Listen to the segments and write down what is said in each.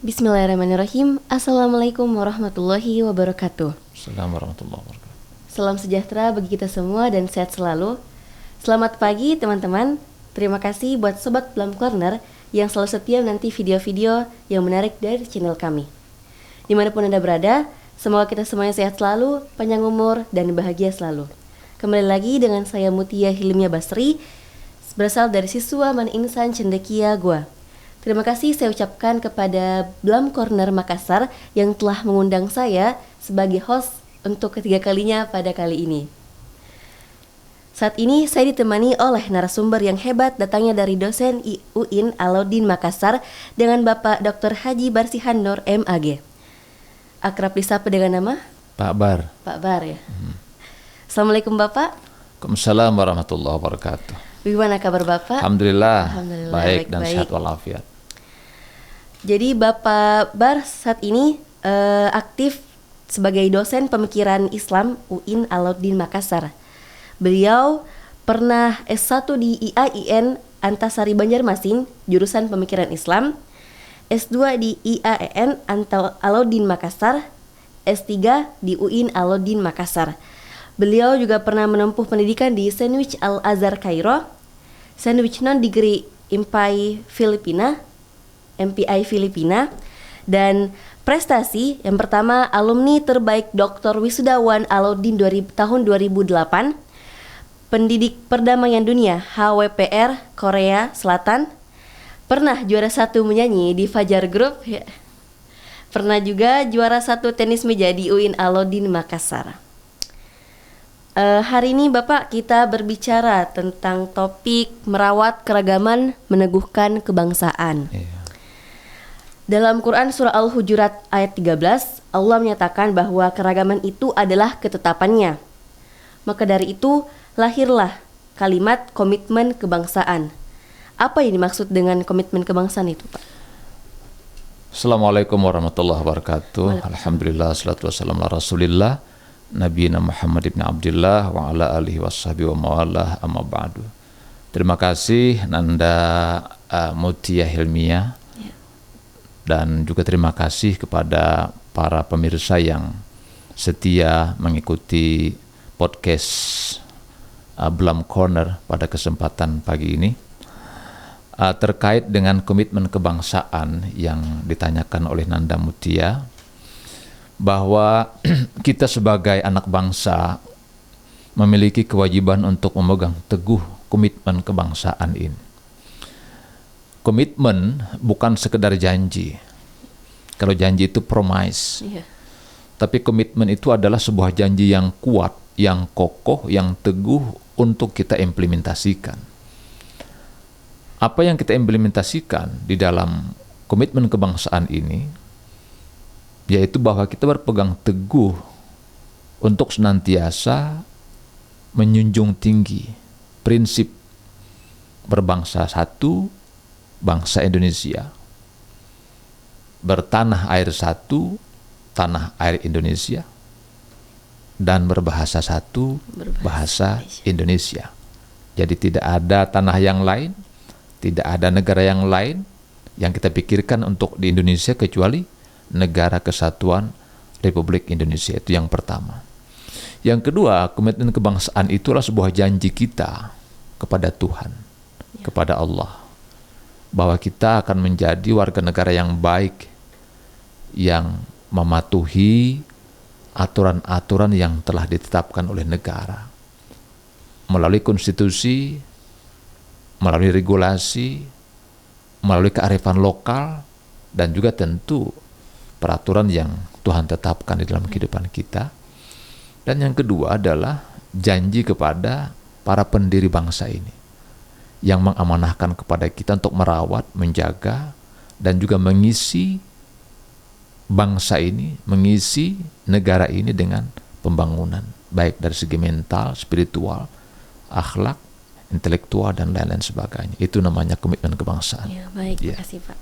Bismillahirrahmanirrahim. Assalamualaikum warahmatullahi wabarakatuh. Assalamualaikum warahmatullahi wabarakatuh. Salam sejahtera bagi kita semua dan sehat selalu. Selamat pagi teman-teman. Terima kasih buat Sobat Plum Corner yang selalu setia menanti video-video yang menarik dari channel kami. Dimanapun Anda berada, semoga kita semuanya sehat selalu, panjang umur, dan bahagia selalu. Kembali lagi dengan saya Mutia Hilmia Basri, berasal dari siswa Man Insan Cendekia Goa. Terima kasih saya ucapkan kepada Plum Corner Makassar yang telah mengundang saya sebagai host untuk ketiga kalinya pada kali ini. Saat ini saya ditemani oleh narasumber yang hebat datangnya dari dosen UIN Alauddin Makassar dengan Bapak Dr. Haji Barsihan Nur MAG. Akrab disapa dengan nama? Pak Bar. Pak Bar ya. Assalamualaikum Bapak. Waalaikumsalam warahmatullahi wabarakatuh. Bagaimana kabar Bapak? Alhamdulillah, Alhamdulillah baik dan baik. sehat walafiat. Jadi Bapak Bar saat ini aktif sebagai dosen pemikiran Islam UIN Alauddin Makassar. Beliau pernah S1 di IAIN Antasari Banjarmasin, jurusan pemikiran Islam, S2 di IAEN Alauddin Makassar, S3 di UIN Alauddin Makassar. Beliau juga pernah menempuh pendidikan di Sandwich Al-Azhar Kairo, Sandwich Non-Degree MPI Filipina, dan prestasi yang pertama alumni terbaik Dr. Wisudawan Alauddin tahun 2008, pendidik perdamaian dunia HWPR Korea Selatan, pernah juara 1 menyanyi di Fajar Group, pernah juga juara 1 tenis meja di UIN Alauddin Makassar. Hari ini Bapak kita berbicara tentang topik merawat keragaman meneguhkan kebangsaan. Dalam Quran Surah Al-Hujurat ayat 13, Allah menyatakan bahwa keragaman itu adalah ketetapannya. Maka dari itu, lahirlah kalimat komitmen kebangsaan. Apa yang dimaksud dengan komitmen kebangsaan itu, Pak? Assalamualaikum warahmatullahi wabarakatuh. Alhamdulillah, salatu wassalamu ala rasulillah, Nabiyina Muhammad ibn Abdillah wa ala alihi wassahabihi wa mawalah, amma ba'du. Terima kasih Nanda Mutia Hilmia. Dan juga terima kasih kepada para pemirsa yang setia mengikuti podcast Plum Corner pada kesempatan pagi ini. Terkait dengan komitmen kebangsaan yang ditanyakan oleh Nanda Mutia, bahwa kita sebagai anak bangsa memiliki kewajiban untuk memegang teguh komitmen kebangsaan ini. Komitmen bukan sekedar janji. Kalau janji itu promise. Tapi komitmen itu adalah sebuah janji yang kuat, yang kokoh, yang teguh untuk kita implementasikan. Apa yang kita implementasikan di dalam komitmen kebangsaan ini, yaitu bahwa kita berpegang teguh untuk senantiasa menjunjung tinggi prinsip berbangsa satu, bangsa Indonesia, bertanah air satu, tanah air Indonesia, dan berbahasa satu, bahasa Indonesia. Jadi tidak ada tanah yang lain, tidak ada negara yang lain yang kita pikirkan untuk di Indonesia kecuali Negara Kesatuan Republik Indonesia. Itu yang pertama. Yang kedua, komitmen kebangsaan itulah sebuah janji kita kepada Tuhan, kepada Allah, bahwa kita akan menjadi warga negara yang baik, yang mematuhi aturan-aturan yang telah ditetapkan oleh negara melalui konstitusi, melalui regulasi, melalui kearifan lokal, dan juga tentu peraturan yang Tuhan tetapkan di dalam kehidupan kita. Dan yang kedua adalah janji kepada para pendiri bangsa ini yang mengamanahkan kepada kita untuk merawat, menjaga, dan juga mengisi bangsa ini, mengisi negara ini dengan pembangunan, baik dari segi mental, spiritual, akhlak, intelektual, dan lain-lain sebagainya. Itu namanya komitmen kebangsaan. Ya, baik, terima kasih Pak.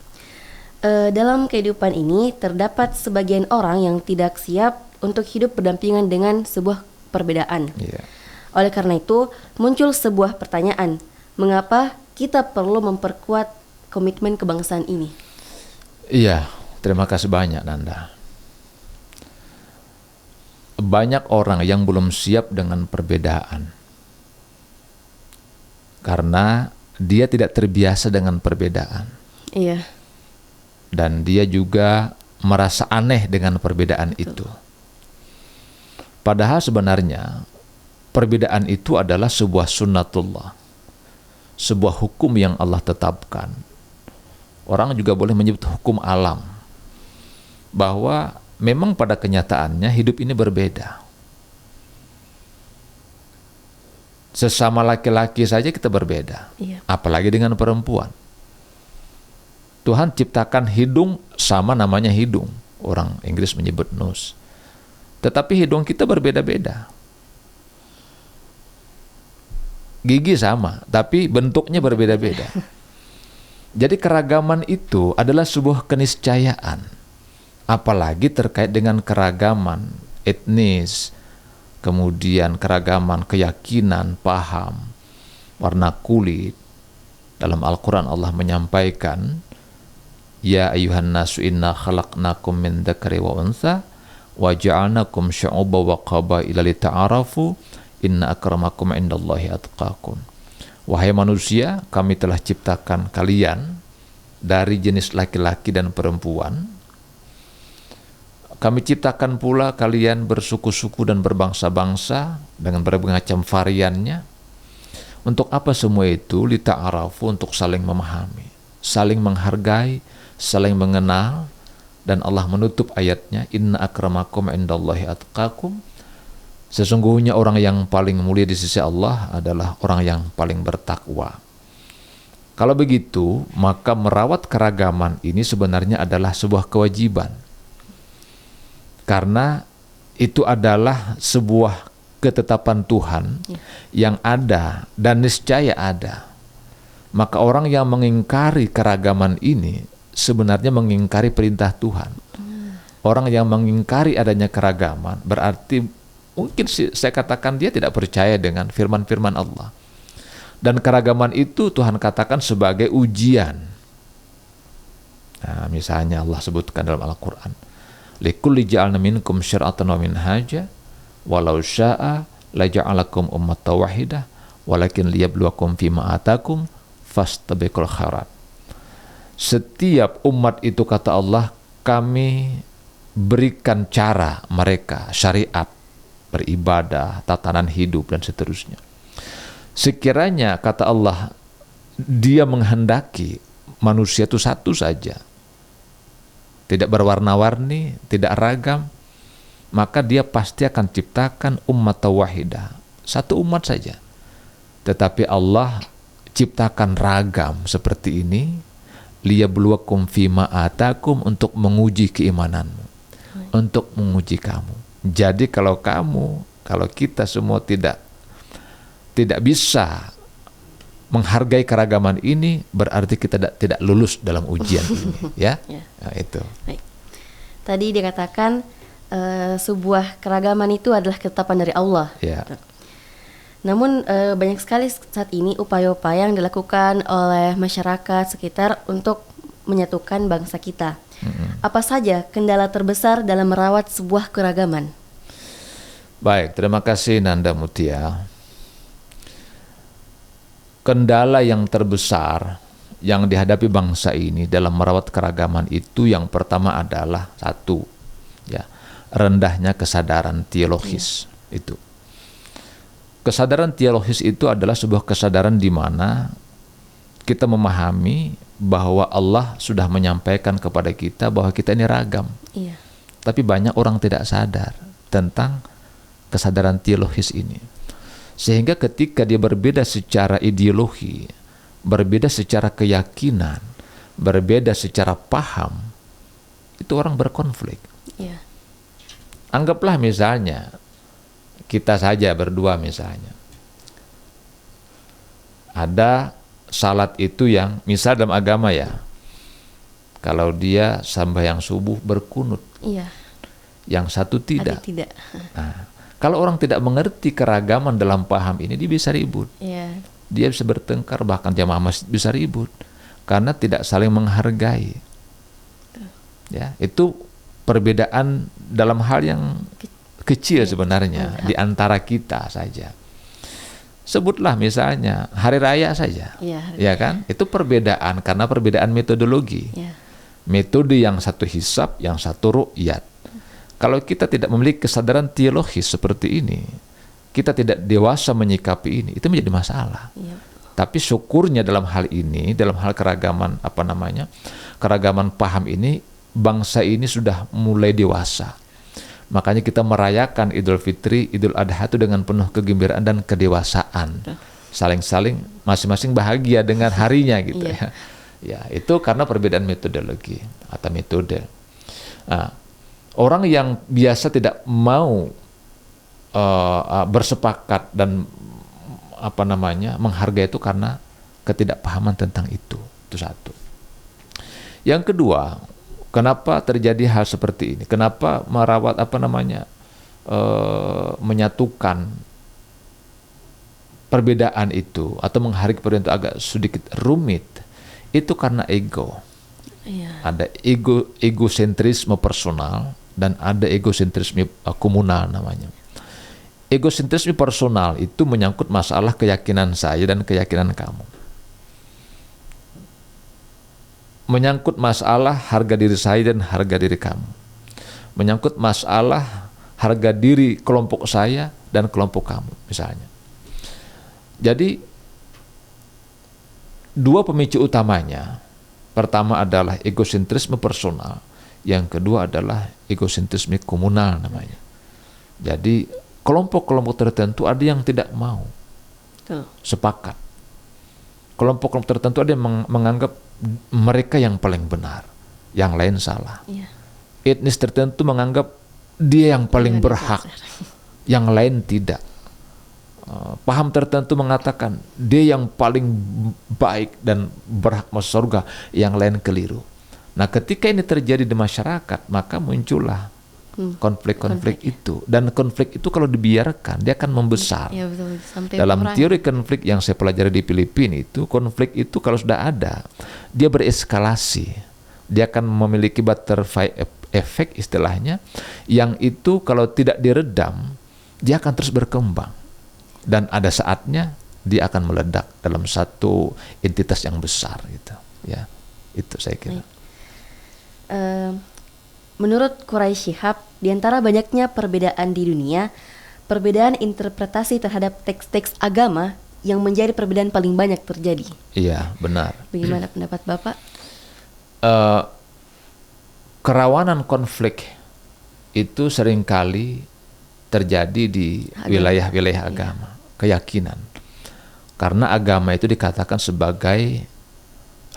Dalam kehidupan ini terdapat sebagian orang yang tidak siap untuk hidup berdampingan dengan sebuah perbedaan. Oleh karena itu, muncul sebuah pertanyaan, mengapa kita perlu memperkuat komitmen kebangsaan ini? Iya, Terima kasih banyak Nanda. Banyak orang yang belum siap dengan perbedaan karena dia tidak terbiasa dengan perbedaan. Iya. Dan dia juga merasa aneh dengan perbedaan itu. Padahal sebenarnya perbedaan itu adalah sebuah sunnatullah, sebuah hukum yang Allah tetapkan. Orang juga boleh menyebut hukum alam, bahwa memang pada kenyataannya hidup ini berbeda. Sesama laki-laki saja kita berbeda, apalagi dengan perempuan. Tuhan ciptakan hidung sama, namanya hidung. Orang Inggris menyebut nose. Tetapi hidung kita berbeda-beda. Gigi sama, tapi bentuknya berbeda-beda. Jadi keragaman itu adalah sebuah keniscayaan. Apalagi terkait dengan keragaman etnis, kemudian keragaman keyakinan, paham, warna kulit. Dalam Al-Quran Allah menyampaikan, Ya ayuhan nasu inna khalaqnakum min dzakari wa untha wa ja'alnakum syu'uban wa qabaila lita'arafu inna akramakum indallahi atqakum. Wahai manusia, kami telah ciptakan kalian dari jenis laki-laki dan perempuan. Kami ciptakan pula kalian bersuku-suku dan berbangsa-bangsa dengan berbagai macam variannya. Untuk apa semua itu? Lita'arafu, untuk saling memahami, saling menghargai, saling mengenal. Dan Allah menutup ayatnya, Inna akramakum indallahi atqakum. Sesungguhnya orang yang paling mulia di sisi Allah adalah orang yang paling bertakwa. Kalau begitu, maka merawat keragaman ini sebenarnya adalah sebuah kewajiban. Karena itu adalah sebuah ketetapan Tuhan yang ada dan niscaya ada. Maka orang yang mengingkari keragaman ini sebenarnya mengingkari perintah Tuhan. Orang yang mengingkari adanya keragaman berarti mungkin saya katakan dia tidak percaya dengan firman-firman Allah. Dan keragaman itu Tuhan katakan sebagai ujian. Nah, misalnya Allah sebutkan dalam Al-Quran, likulli ja'alna minkum syir'atan wa minhaja walau sya'a la ja'alakum ummatan wahidah walakin liyabluwakum fima atakum fastabiqul khairat. Setiap umat itu, kata Allah, kami berikan cara mereka, syariat, beribadah, tatanan hidup dan seterusnya. Sekiranya, kata Allah, Dia menghendaki manusia itu satu saja, tidak berwarna-warni, tidak ragam, maka Dia pasti akan ciptakan ummatan wahidah, satu umat saja. Tetapi Allah ciptakan ragam seperti ini, liyabluwakum fima atakum, untuk menguji keimananmu, untuk menguji kamu. Jadi kalau kita semua tidak bisa menghargai keragaman ini, berarti kita tidak lulus dalam ujian ini, ya. Nah, itu. Baik. Tadi dikatakan sebuah keragaman itu adalah ketetapan dari Allah. Ya. Namun banyak sekali saat ini upaya-upaya yang dilakukan oleh masyarakat sekitar untuk menyatukan bangsa kita. Apa saja kendala terbesar dalam merawat sebuah keragaman? Baik, terima kasih Nanda Mutia. Kendala yang terbesar yang dihadapi bangsa ini dalam merawat keragaman itu, yang pertama adalah satu, ya, rendahnya kesadaran teologis. Itu. Kesadaran teologis itu adalah sebuah kesadaran di mana kita memahami bahwa Allah sudah menyampaikan kepada kita bahwa kita ini ragam. Iya. Tapi banyak orang tidak sadar tentang kesadaran teologis ini. Sehingga ketika dia berbeda secara ideologi, berbeda secara keyakinan, berbeda secara paham, itu orang berkonflik. Iya. Anggaplah misalnya kita saja berdua misalnya, ada salat itu yang misal dalam agama ya, kalau dia sembahyang subuh berkunut, Iya. yang satu tidak. Ada tidak. Nah, kalau orang tidak mengerti keragaman dalam paham ini, dia bisa ribut. Iya. Dia bisa bertengkar, bahkan jamaah masjid bisa ribut karena tidak saling menghargai. Ya, itu perbedaan dalam hal yang kecil sebenarnya di antara kita saja. Sebutlah misalnya hari raya saja, ya kan? Itu perbedaan karena perbedaan metodologi. Metode yang satu hisab, yang satu ru'yat. Kalau kita tidak memiliki kesadaran teologis seperti ini, kita tidak dewasa menyikapi ini, itu menjadi masalah. Tapi syukurnya dalam hal ini, dalam hal keragaman keragaman paham ini, bangsa ini sudah mulai dewasa. Makanya kita merayakan Idul Fitri, Idul Adha itu dengan penuh kegembiraan dan kedewasaan. Saling-saling masing-masing bahagia dengan harinya gitu ya. Ya, itu karena perbedaan metodologi atau metode. Nah, orang yang biasa tidak mau bersepakat dan menghargai itu karena ketidakpahaman tentang itu. Itu satu. Yang kedua, kenapa terjadi hal seperti ini? Kenapa merawat menyatukan perbedaan itu atau menghargai perbedaan itu agak sedikit rumit? Itu karena ego. Ada egosentrisme personal dan ada egosentrisme komunal namanya. Egosentrisme personal itu menyangkut masalah keyakinan saya dan keyakinan kamu. Menyangkut masalah harga diri saya dan harga diri kamu. Menyangkut masalah harga diri kelompok saya dan kelompok kamu misalnya. Jadi dua pemicu utamanya. Pertama adalah egosentrisme personal, yang kedua adalah egosentrisme komunal namanya. Jadi kelompok-kelompok tertentu ada yang tidak mau sepakat. Kelompok-kelompok tertentu ada yang menganggap mereka yang paling benar, yang lain salah. Etnis tertentu menganggap dia yang paling berhak, yang lain tidak. Paham tertentu mengatakan dia yang paling baik dan berhak masuk surga, yang lain keliru. Nah, ketika ini terjadi di masyarakat, maka muncullah konflik-konflik itu. Dan konflik itu kalau dibiarkan, dia akan membesar. Betul. Sampai dalam teori konflik yang saya pelajari di Filipina itu, konflik itu kalau sudah ada, dia bereskalasi. Dia akan memiliki butterfly effect istilahnya, yang itu kalau tidak diredam, dia akan terus berkembang. Dan ada saatnya dia akan meledak dalam satu entitas yang besar gitu. Ya, itu saya kira. Menurut Quraisy Shihab, di antara banyaknya perbedaan di dunia, perbedaan interpretasi terhadap teks-teks agama yang menjadi perbedaan paling banyak terjadi. Iya, benar. Bagaimana pendapat Bapak? Kerawanan konflik itu seringkali terjadi di wilayah-wilayah agama, keyakinan. Karena agama itu dikatakan sebagai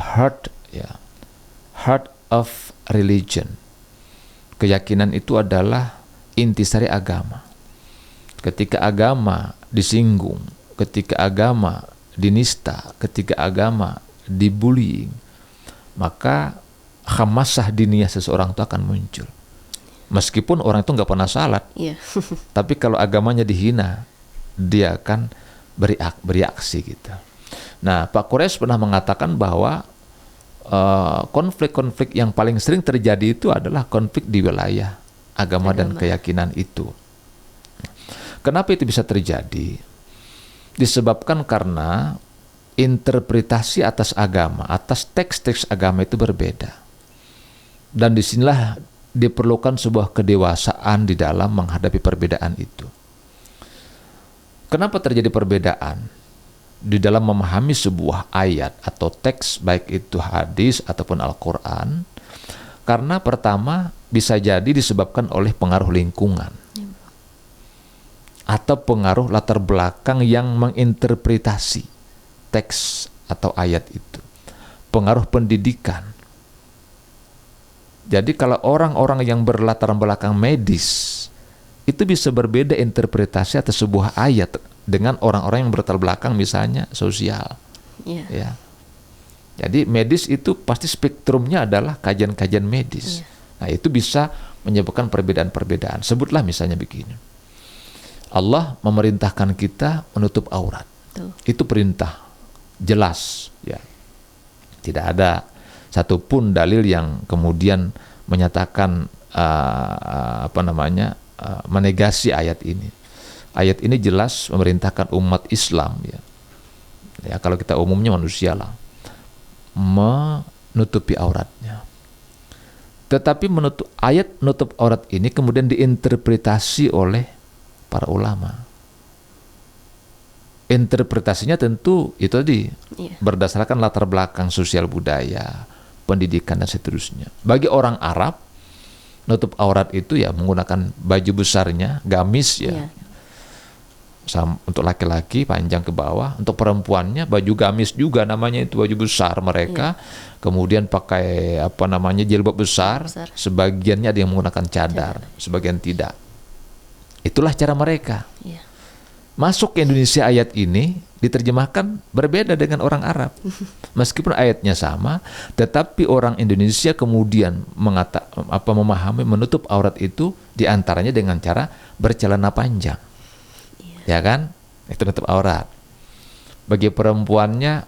heart of religion. Keyakinan itu adalah intisari agama. Ketika agama disinggung, ketika agama dinista, ketika agama dibullying, maka khamasah diniyah seseorang itu akan muncul. Meskipun orang itu nggak pernah salat, tapi kalau agamanya dihina, dia akan bereaksi gitu. Nah, Pak Quraisy pernah mengatakan bahwa konflik-konflik yang paling sering terjadi itu adalah konflik di wilayah agama dan keyakinan itu. Kenapa itu bisa terjadi? Disebabkan karena interpretasi atas agama, atas teks-teks agama itu berbeda. Dan disinilah diperlukan sebuah kedewasaan di dalam menghadapi perbedaan itu. Kenapa terjadi perbedaan di dalam memahami sebuah ayat atau teks, baik itu hadis ataupun Al-Quran? Karena pertama bisa jadi disebabkan oleh pengaruh lingkungan atau pengaruh latar belakang yang menginterpretasi teks atau ayat itu, pengaruh pendidikan. Jadi kalau orang-orang yang berlatar belakang medis itu bisa berbeda interpretasi atas sebuah ayat dengan orang-orang yang berlatar belakang misalnya sosial. Ya. Jadi medis itu pasti spektrumnya adalah kajian-kajian medis. Nah, itu bisa menyebabkan perbedaan-perbedaan. Sebutlah misalnya begini. Allah memerintahkan kita menutup aurat. Itu perintah jelas, ya. Tidak ada satupun dalil yang kemudian menyatakan menegasi ayat ini. Ayat ini jelas memerintahkan umat Islam ya. Ya kalau kita umumnya manusia lah, menutupi auratnya. Tetapi ayat menutup aurat ini kemudian diinterpretasi oleh para ulama. Interpretasinya tentu itu tadi berdasarkan latar belakang sosial budaya, pendidikan dan seterusnya. Bagi orang Arab, nutup aurat itu ya menggunakan baju besarnya, gamis ya. Untuk laki-laki panjang ke bawah, untuk perempuannya baju gamis juga namanya, itu baju besar mereka. Kemudian pakai jilbab besar. Sebagiannya ada yang menggunakan cadar, sebagian tidak. Itulah cara mereka. Masuk ke Indonesia ayat ini diterjemahkan berbeda dengan orang Arab. Meskipun ayatnya sama, tetapi orang Indonesia kemudian memahami menutup aurat itu diantaranya dengan cara bercelana panjang. Ya kan? Itu nutup aurat. Bagi perempuannya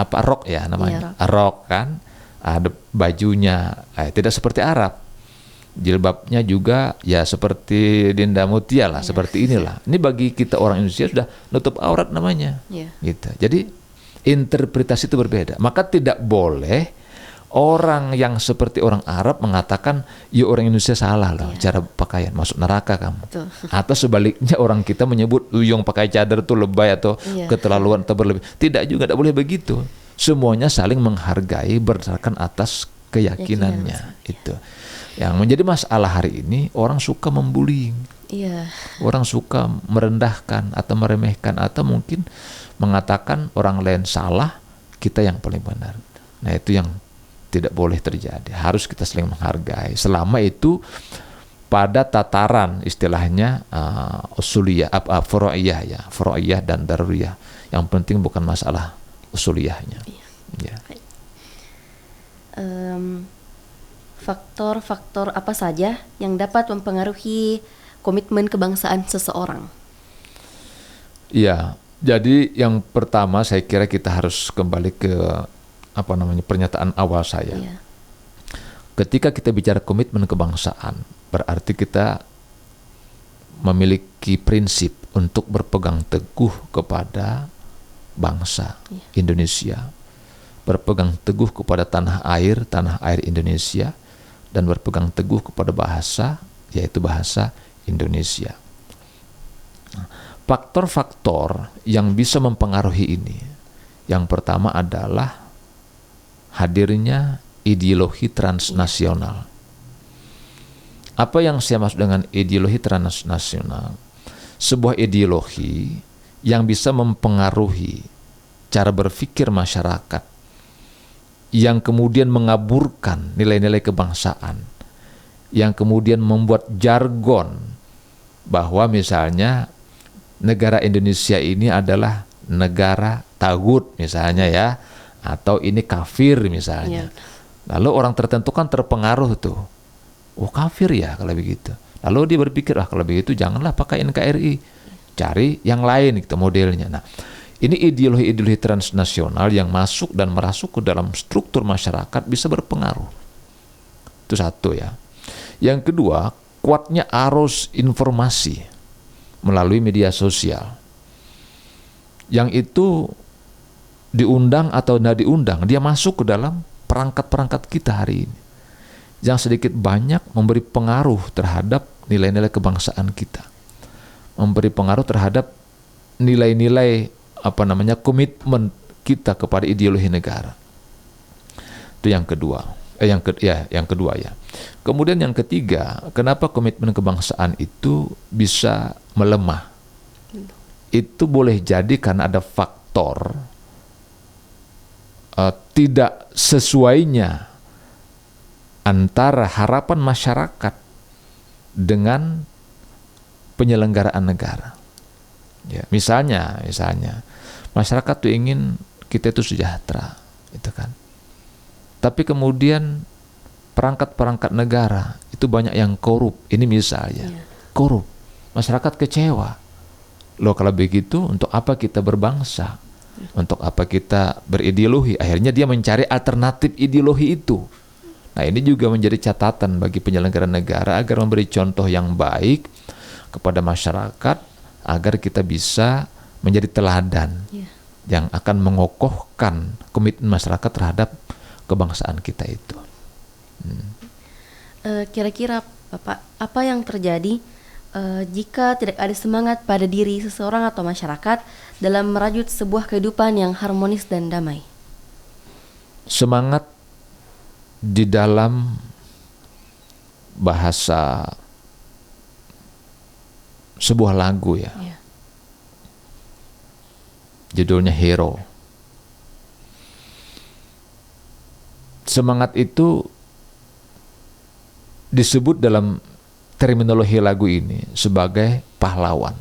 rok ya namanya. Rok kan, ada bajunya. Tidak seperti Arab. Jilbabnya juga ya seperti Dinda Mutia lah, seperti inilah. Ini bagi kita orang Indonesia sudah nutup aurat namanya. Gitu. Jadi interpretasi itu berbeda. Maka tidak boleh orang yang seperti orang Arab mengatakan, ya orang Indonesia salah loh cara pakaian, masuk neraka kamu. Atau sebaliknya orang kita menyebut yang pakai cadar itu lebay atau keterlaluan atau berlebih. Tidak juga, tidak boleh begitu. Semuanya saling menghargai berdasarkan atas keyakinannya. Itu. Yang menjadi masalah hari ini, orang suka membuli, orang suka merendahkan atau meremehkan, atau mungkin mengatakan orang lain salah, kita yang paling benar. Nah itu yang tidak boleh terjadi. Harus kita saling menghargai. Selama itu pada tataran istilahnya usuliyah, furu'iyah dan daruriyah. Yang penting bukan masalah usuliyahnya. Faktor-faktor apa saja yang dapat mempengaruhi komitmen kebangsaan seseorang? Ya, jadi yang pertama saya kira kita harus kembali ke pernyataan awal saya. Ketika kita bicara komitmen kebangsaan, berarti kita memiliki prinsip untuk berpegang teguh kepada bangsa Indonesia, berpegang teguh kepada tanah air Indonesia, dan berpegang teguh kepada bahasa, yaitu bahasa Indonesia. Faktor-faktor yang bisa mempengaruhi ini, yang pertama adalah hadirnya ideologi transnasional. Apa yang saya maksud dengan ideologi transnasional? Sebuah ideologi yang bisa mempengaruhi cara berpikir masyarakat, yang kemudian mengaburkan nilai-nilai kebangsaan, yang kemudian membuat jargon bahwa misalnya negara Indonesia ini adalah negara tagut misalnya ya, atau ini kafir misalnya. Lalu orang tertentu kan terpengaruh tuh, oh kafir ya kalau begitu. Lalu dia berpikir, kalau begitu janganlah pakai NKRI, cari yang lain gitu modelnya. Nah, ini ideologi-ideologi transnasional yang masuk dan merasuk ke dalam struktur masyarakat bisa berpengaruh. Itu satu ya. Yang kedua, kuatnya arus informasi melalui media sosial. Yang itu diundang atau tidak diundang, dia masuk ke dalam perangkat-perangkat kita hari ini. Yang sedikit banyak memberi pengaruh terhadap nilai-nilai kebangsaan kita. Memberi pengaruh terhadap nilai-nilai komitmen kita kepada ideologi negara. Itu yang kedua. Yang kedua ya. Kemudian yang ketiga, kenapa komitmen kebangsaan itu bisa melemah? Itu boleh jadi karena ada faktor tidak sesuainya antara harapan masyarakat dengan penyelenggaraan negara. Ya, misalnya masyarakat tuh ingin kita itu sejahtera, itu kan. Tapi kemudian perangkat-perangkat negara itu banyak yang korup. Ini misalnya korup, masyarakat kecewa. Loh kalau begitu untuk apa kita berbangsa? Untuk apa kita berideologi? Akhirnya dia mencari alternatif ideologi itu. Nah, ini juga menjadi catatan bagi penyelenggara negara agar memberi contoh yang baik kepada masyarakat agar kita bisa menjadi teladan yang akan mengokohkan komitmen masyarakat terhadap kebangsaan kita itu. Kira-kira Bapak, apa yang terjadi jika tidak ada semangat pada diri seseorang atau masyarakat dalam merajut sebuah kehidupan yang harmonis dan damai? Semangat di dalam bahasa sebuah lagu ya. Judulnya Hero. Semangat itu disebut dalam terminologi lagu ini sebagai pahlawan.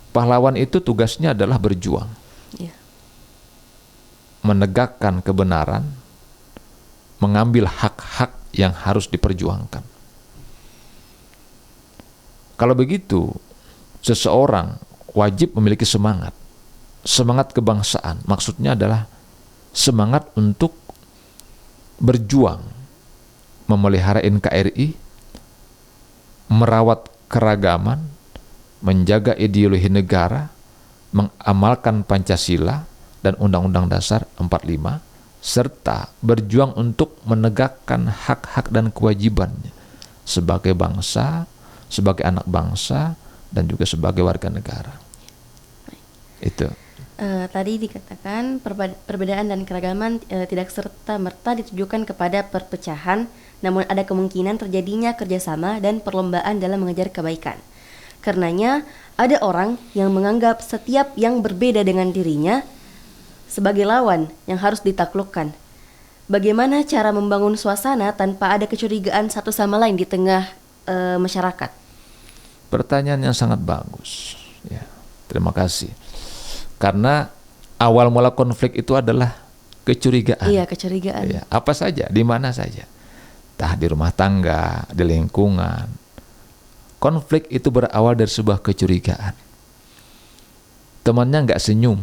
Pahlawan itu tugasnya adalah berjuang, menegakkan kebenaran, mengambil hak-hak yang harus diperjuangkan. Kalau begitu, seseorang wajib memiliki semangat kebangsaan. Maksudnya adalah semangat untuk berjuang, memelihara NKRI, merawat keragaman, menjaga ideologi negara, mengamalkan Pancasila dan Undang-Undang Dasar 45, serta berjuang untuk menegakkan hak-hak dan kewajibannya sebagai bangsa, sebagai anak bangsa, dan juga sebagai warga negara. Itu. Tadi dikatakan perbedaan dan keragaman tidak serta-merta ditujukan kepada perpecahan, namun ada kemungkinan terjadinya kerjasama dan perlombaan dalam mengejar kebaikan. Karenanya, ada orang yang menganggap setiap yang berbeda dengan dirinya sebagai lawan yang harus ditaklukkan. Bagaimana cara membangun suasana tanpa ada kecurigaan satu sama lain di tengah masyarakat? Pertanyaan yang sangat bagus. Ya, terima kasih. Karena awal mula konflik itu adalah kecurigaan. Iya, kecurigaan. Ya, apa saja, di mana saja. Entah di rumah tangga, di lingkungan. Konflik itu berawal dari sebuah kecurigaan. Temannya nggak senyum,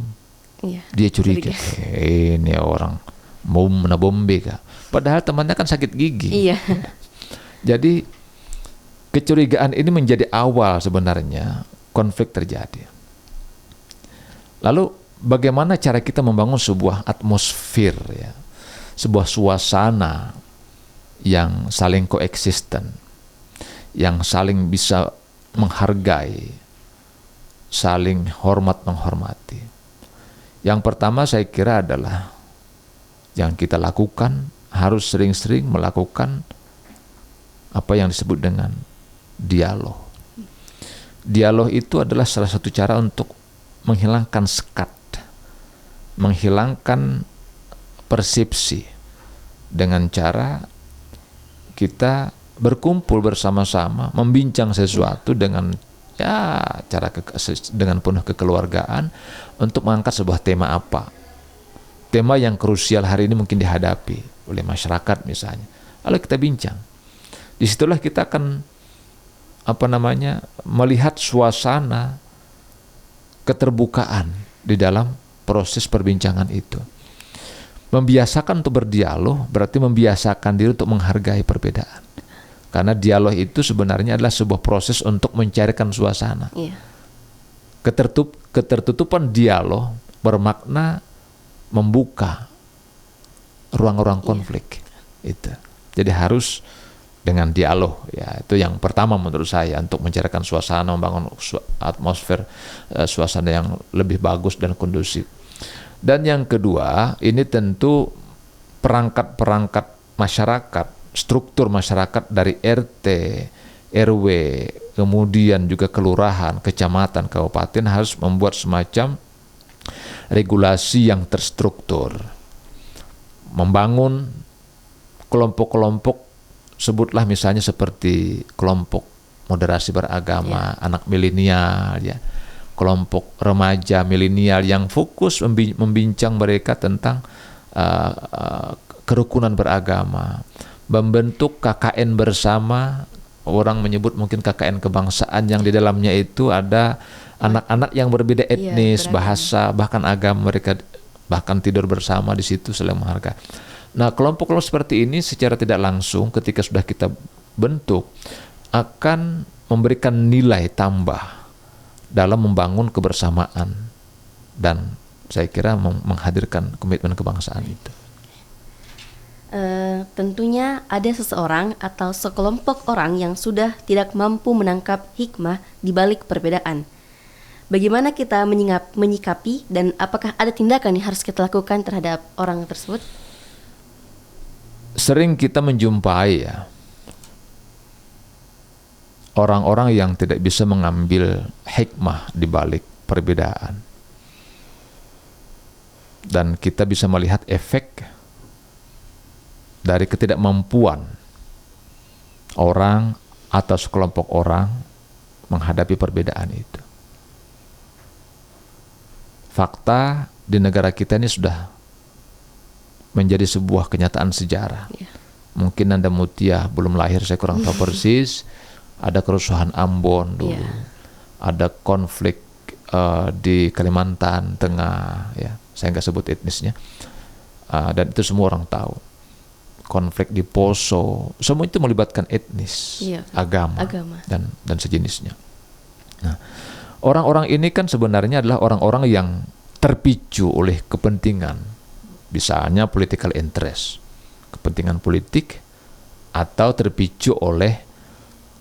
dia curiga. Ini orang mau menabombe kah? Padahal temannya kan sakit gigi. Iya. Jadi kecurigaan ini menjadi awal sebenarnya konflik terjadi. Lalu bagaimana cara kita membangun sebuah atmosfer ya, sebuah suasana yang saling koeksisten, yang saling bisa menghargai, saling hormat menghormati. Yang pertama saya kira adalah yang kita lakukan harus sering-sering melakukan apa yang disebut dengan dialog. Dialog itu adalah salah satu cara untuk menghilangkan sekat, menghilangkan persepsi dengan cara kita berkumpul bersama-sama, membincang sesuatu dengan dengan penuh kekeluargaan untuk mengangkat sebuah tema apa. Tema yang krusial hari ini mungkin dihadapi oleh masyarakat misalnya. Lalu kita bincang. Disitulah kita akan melihat suasana keterbukaan di dalam proses perbincangan itu. Membiasakan untuk berdialog berarti membiasakan diri untuk menghargai perbedaan. Karena dialog itu sebenarnya adalah sebuah proses untuk mencarikan suasana. Ketertutupan dialog bermakna membuka ruang-ruang konflik. Itu. Jadi harus dengan dialog, ya itu yang pertama menurut saya untuk mencarikan suasana, membangun atmosfer suasana yang lebih bagus dan kondusif. Dan yang kedua, ini tentu perangkat-perangkat masyarakat, struktur masyarakat dari RT, RW, kemudian juga kelurahan, kecamatan, kabupaten harus membuat semacam regulasi yang terstruktur, membangun kelompok-kelompok. Sebutlah misalnya seperti kelompok moderasi beragama, anak milenial, ya, kelompok remaja milenial yang fokus membincang mereka tentang kerukunan beragama, membentuk KKN bersama. Orang menyebut mungkin KKN kebangsaan yang di dalamnya itu ada anak-anak yang berbeda etnis, bahasa, bahkan agama, mereka bahkan tidur bersama di situ saling menghargai. Nah, kelompok-kelompok seperti ini secara tidak langsung ketika sudah kita bentuk akan memberikan nilai tambah dalam membangun kebersamaan dan saya kira menghadirkan komitmen kebangsaan itu. Tentunya ada seseorang atau sekelompok orang yang sudah tidak mampu menangkap hikmah di balik perbedaan. Bagaimana kita menyikapi dan apakah ada tindakan yang harus kita lakukan terhadap orang tersebut? Sering kita menjumpai ya orang-orang yang tidak bisa mengambil hikmah di balik perbedaan. Dan kita bisa melihat efek dari ketidakmampuan orang atau sekelompok orang menghadapi perbedaan itu. Fakta di negara kita ini sudah menjadi sebuah kenyataan sejarah. Mungkin Anda Mutia belum lahir, saya kurang tahu persis. Ada kerusuhan Ambon dulu, ada konflik di Kalimantan Tengah, ya saya nggak sebut etnisnya, dan itu semua orang tahu. Konflik di Poso, semua itu melibatkan etnis, agama. Dan sejenisnya. Nah, orang-orang ini kan sebenarnya adalah orang-orang yang terpicu oleh kepentingan, misalnya political interest, kepentingan politik, atau terpicu oleh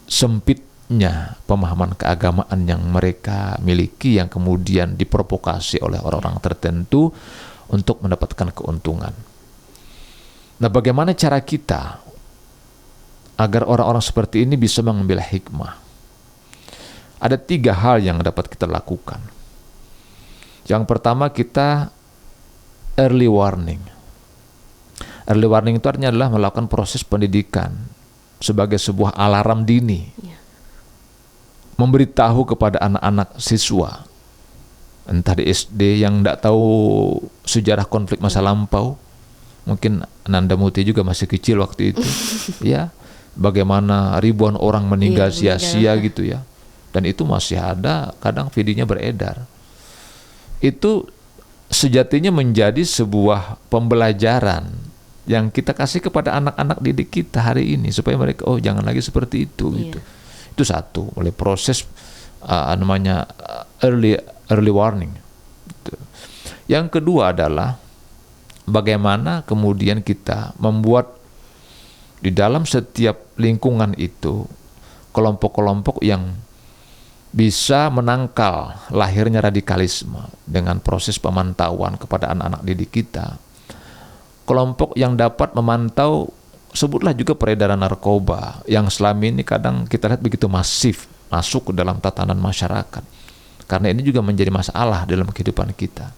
sempitnya pemahaman keagamaan yang mereka miliki yang kemudian diprovokasi oleh orang-orang tertentu untuk mendapatkan keuntungan. Nah, bagaimana cara kita agar orang-orang seperti ini bisa mengambil hikmah? Ada 3 hal yang dapat kita lakukan. Yang pertama, kita early warning. Early warning itu artinya adalah melakukan proses pendidikan sebagai sebuah alarm dini. Memberitahu kepada anak-anak siswa, entah di SD yang tidak tahu sejarah konflik masa lampau, mungkin Nanda Muti juga masih kecil waktu itu, ya, bagaimana ribuan orang meninggal sia-sia gitu ya, dan itu masih ada, kadang videonya beredar. Itu sejatinya menjadi sebuah pembelajaran yang kita kasih kepada anak-anak didik kita hari ini supaya mereka jangan lagi seperti itu gitu. Itu satu, oleh proses namanya early warning. Gitu. Yang kedua adalah bagaimana kemudian kita membuat di dalam setiap lingkungan itu kelompok-kelompok yang bisa menangkal lahirnya radikalisme dengan proses pemantauan kepada anak-anak didik kita. Kelompok yang dapat memantau, sebutlah juga peredaran narkoba yang selama ini kadang kita lihat begitu masif masuk ke dalam tatanan masyarakat. Karena ini juga menjadi masalah dalam kehidupan kita.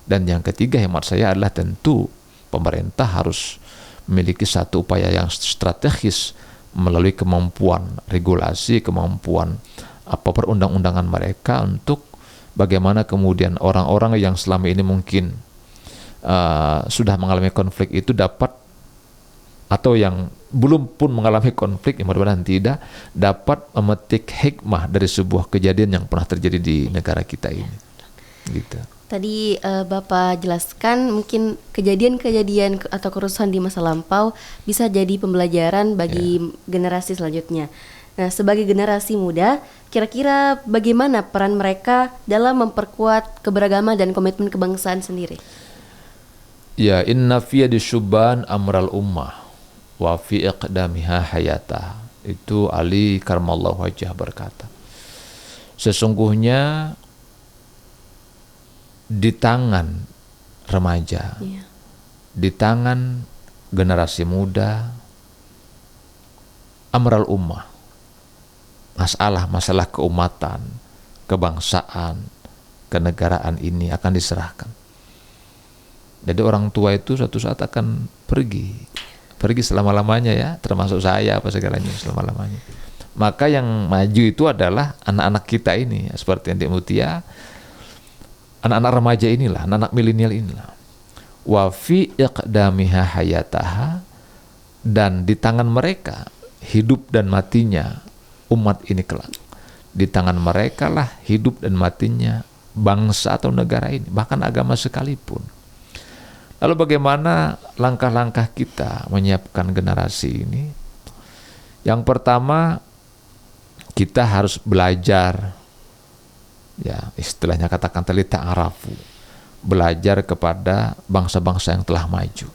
Dan yang ketiga hemat saya adalah tentu pemerintah harus memiliki satu upaya yang strategis melalui kemampuan regulasi, kemampuan perundang-undangan mereka untuk bagaimana kemudian orang-orang yang selama ini mungkin sudah mengalami konflik itu dapat, atau yang belum pun mengalami konflik, yang mudah-mudahan tidak, dapat memetik hikmah dari sebuah kejadian yang pernah terjadi di negara kita ini. Gitu. Tadi Bapak jelaskan mungkin kejadian-kejadian atau kerusuhan di masa lampau bisa jadi pembelajaran bagi generasi selanjutnya. Nah, sebagai generasi muda, kira-kira bagaimana peran mereka dalam memperkuat keberagaman dan komitmen kebangsaan sendiri? Ya, inna fi yadi syubban amral ummah wa fi iqdamiha hayatah. Itu Ali karramallahu wajhah berkata, sesungguhnya di tangan remaja, di tangan generasi muda, amral ummah, masalah keumatan, kebangsaan, kenegaraan ini akan diserahkan. Jadi orang tua itu suatu saat akan pergi selama-lamanya ya, termasuk saya apa segalanya selama-lamanya. Maka yang maju itu adalah anak-anak kita ini, seperti yang di Mutia, anak-anak remaja inilah, anak-anak milenial inilah. Wa fi iqdamiha hayataha, dan di tangan mereka hidup dan matinya umat ini kelak. Di tangan mereka lah hidup dan matinya bangsa atau negara ini, bahkan agama sekalipun. Lalu bagaimana langkah-langkah kita menyiapkan generasi ini? Yang pertama, kita harus belajar, ya istilahnya katakan tadi ta'arafu, belajar kepada bangsa-bangsa yang telah maju.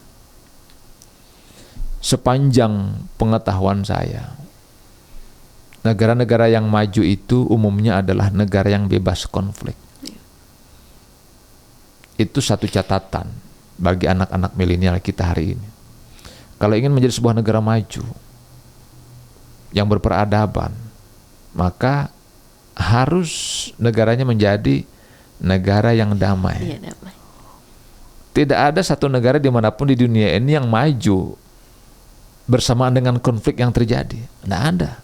Sepanjang pengetahuan saya, negara-negara yang maju itu umumnya adalah negara yang bebas konflik. Itu satu catatan bagi anak-anak milenial kita hari ini. Kalau ingin menjadi sebuah negara maju yang berperadaban, maka harus negaranya menjadi negara yang damai. Iya, damai. Tidak ada satu negara dimanapun di dunia ini yang maju bersamaan dengan konflik yang terjadi. Tidak ada.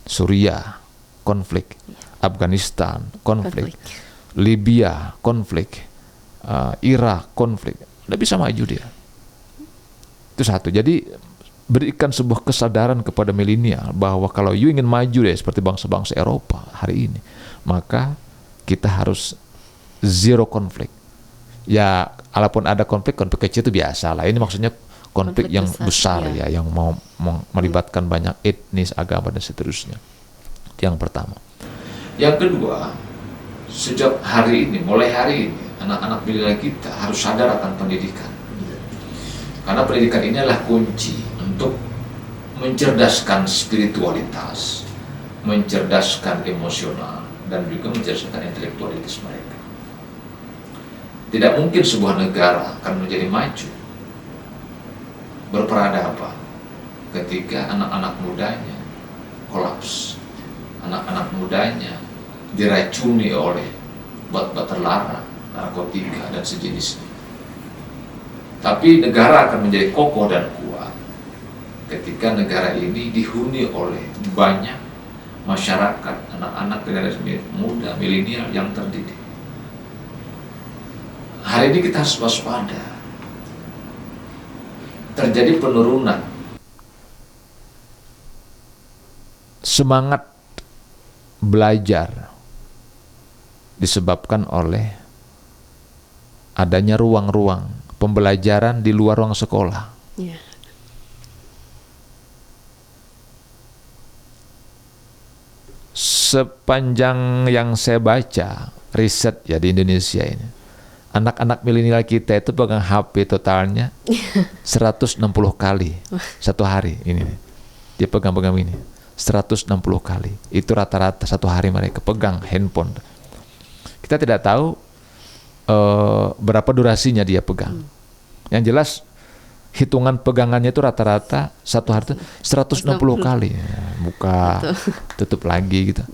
Suriah, konflik. Afghanistan, konflik. Libya, konflik. Irak, konflik. Tidak bisa maju dia. Itu satu. Jadi berikan sebuah kesadaran kepada milenial bahwa kalau you ingin maju deh seperti bangsa-bangsa Eropa hari ini, maka kita harus zero konflik. Ya, walaupun ada konflik kecil itu biasa lah. Ini maksudnya konflik yang besar ya, yang mau melibatkan banyak etnis, agama dan seterusnya. Itu yang pertama. Yang kedua, sejak hari ini, mulai hari ini, anak-anak milenial kita harus sadar akan pendidikan. Karena pendidikan ini adalah kunci untuk mencerdaskan spiritualitas, mencerdaskan emosional, dan juga mencerdaskan intelektualitas mereka. Tidak mungkin sebuah negara akan menjadi maju, berperadaban, ketika anak-anak mudanya kolaps, anak-anak mudanya diracuni oleh obat-obat terlarang, narkotika, dan sejenisnya. Tapi negara akan menjadi kokoh dan kuat ketika negara ini dihuni oleh banyak masyarakat, anak-anak generasi muda, milenial yang terdidik. Hari ini kita harus waspada. Terjadi penurunan semangat belajar disebabkan oleh adanya ruang-ruang pembelajaran di luar ruang sekolah. Yeah. Sepanjang yang saya baca riset ya di Indonesia ini, anak-anak milenial kita itu pegang HP totalnya 160 kali satu hari. Ini dia pegang ini 160 kali. Itu rata-rata satu hari mereka pegang handphone. Kita tidak tahu berapa durasinya dia pegang. Yang jelas hitungan pegangannya itu rata-rata satu hari itu 160 kali. Buka, tutup lagi gitu.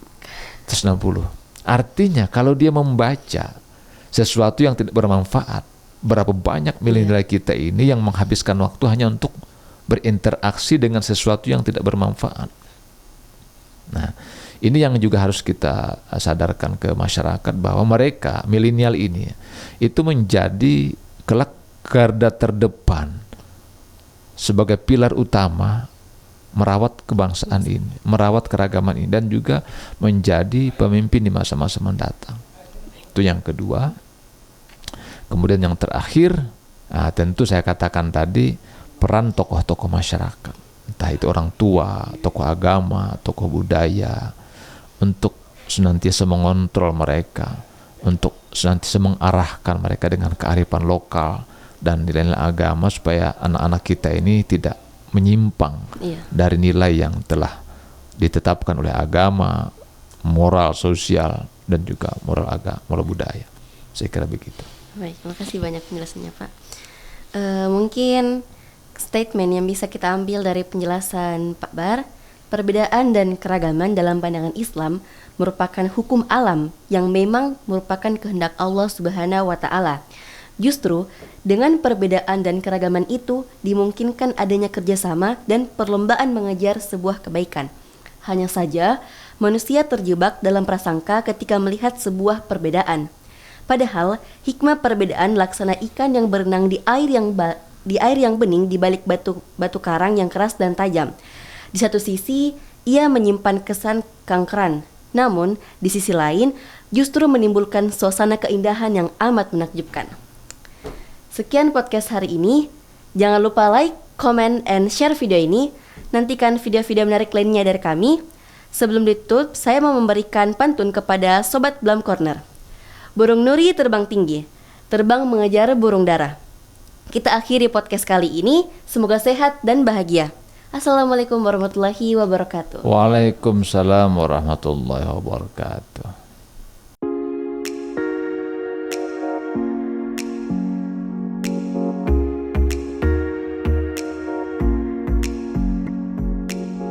160. Artinya kalau dia membaca sesuatu yang tidak bermanfaat, berapa banyak milenial kita ini yang menghabiskan waktu hanya untuk berinteraksi dengan sesuatu yang tidak bermanfaat. Nah, ini yang juga harus kita sadarkan ke masyarakat bahwa mereka, milenial ini, itu menjadi kelak garda terdepan sebagai pilar utama merawat kebangsaan ini, merawat keragaman ini, dan juga menjadi pemimpin di masa-masa mendatang. Itu yang kedua. Kemudian yang terakhir, tentu saya katakan tadi, peran tokoh-tokoh masyarakat. Entah itu orang tua, tokoh agama, tokoh budaya, untuk senantiasa mengontrol mereka, untuk senantiasa mengarahkan mereka dengan kearifan lokal dan nilai-nilai agama supaya anak-anak kita ini tidak menyimpang dari nilai yang telah ditetapkan oleh agama, moral sosial, dan juga moral budaya. Saya kira begitu. Baik, terima kasih banyak penjelasannya Pak. Mungkin statement yang bisa kita ambil dari penjelasan Pak Bar, perbedaan dan keragaman dalam pandangan Islam merupakan hukum alam yang memang merupakan kehendak Allah Subhanahu wa Ta'ala. Justru dengan perbedaan dan keragaman itu dimungkinkan adanya kerjasama dan perlombaan mengejar sebuah kebaikan. Hanya saja manusia terjebak dalam prasangka ketika melihat sebuah perbedaan. Padahal hikmah perbedaan laksana ikan yang berenang di air yang bening di balik batu karang yang keras dan tajam. Di satu sisi, ia menyimpan kesan kangkeran. Namun, di sisi lain, justru menimbulkan suasana keindahan yang amat menakjubkan. Sekian podcast hari ini. Jangan lupa like, comment, and share video ini. Nantikan video-video menarik lainnya dari kami. Sebelum ditutup, saya mau memberikan pantun kepada Sobat Blam Corner. Burung nuri terbang tinggi, terbang mengejar burung dara. Kita akhiri podcast kali ini. Semoga sehat dan bahagia. Assalamualaikum warahmatullahi wabarakatuh. Waalaikumsalam warahmatullahi wabarakatuh.